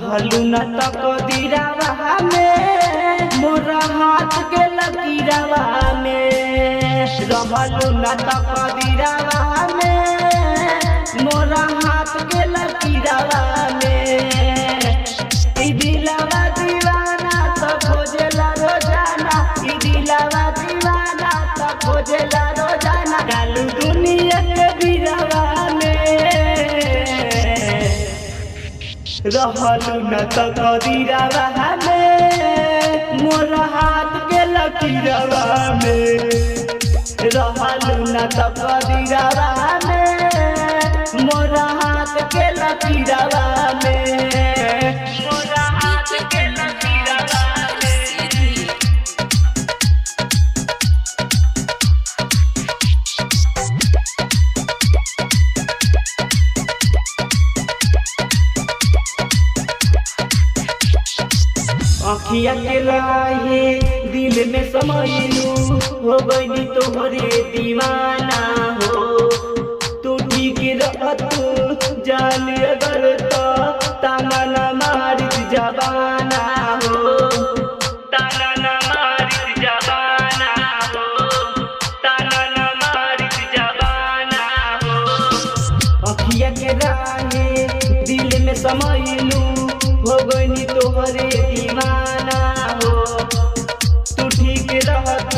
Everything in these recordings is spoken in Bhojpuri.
रहलू न तकदीरवा में मोरा हाथ के लकीरवा में रहलू न तकदीरवा में मोरा हाथ के लकीरवा में ई दिलवा दीवाना तो खोजेला रोजाना ई दिलवा दीवाना तो खोजेला रोजाना डालू दुनिया के बीरवा में रहलू न तकदीरवा में मोरा हाथ के लकीरवा में रहलू न तकदीरवा में मोरा हाथ के लकीरवा में मोरा हाथ के लकीरवा में अखिया के राहे दिल में समयलू हो गई तोहरे दीवाना हो तू ठीक रहत जान अगर तो ताना न मारित जबाना हो ताना न मारित जबाना हो ताना न मारित जबाना हो अखिया के राहे दिल में समयलू हो गई तोहरे दीवाना हो तू ठीक रहत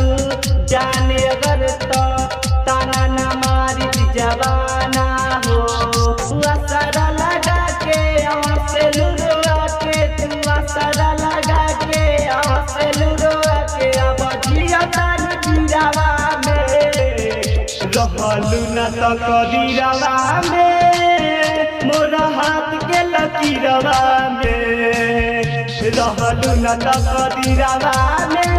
जाने अगर तो ताना न मारित जबाना हो असरा लगा के से लुरुआ के तू असरा लगा के से लुरुआ के अब जिया तान गिरावा में रहलू न तकदीरवा में मोरा हाथ के लकीरवा में रहलू न तकदीरवा में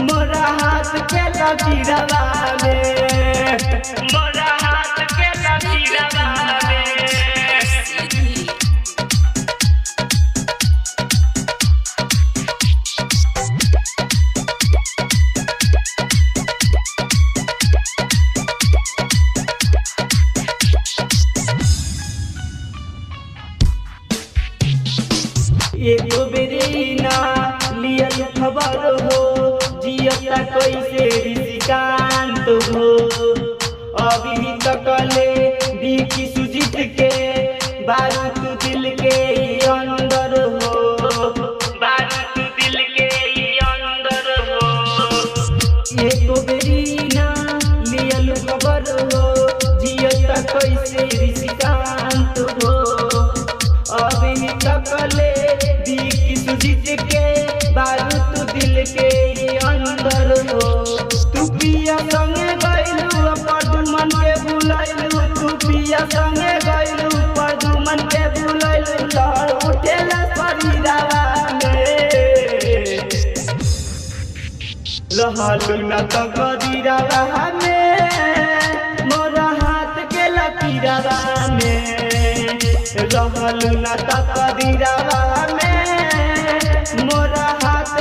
मोरा हाथ के लकीरवा में मोरा हाथ के लकीरवा में एको बेरी ना लियल खबर हो जियता कैसे ऋषिकांत हो अभी तकले बीकी सुजीत के बारूद दिल के अंदर हो बारूद दिल के अंदर हो एको बेरी ना लियल खबर हो जियता कैसे ऋषिकांत हो अभी तकले सुजीत के बारूद दिल के अंदर हो तू पिया संगे गइलू परदुमन के बुलाइलू तू पिया संगे गइलू परदुमन के बुलाइलू लहर उठेला शरीरवा में रहलू न तकदीरवा में मोरा हाथ के लकीरवा में रहलू न तकदीरवा में मोरा हाथ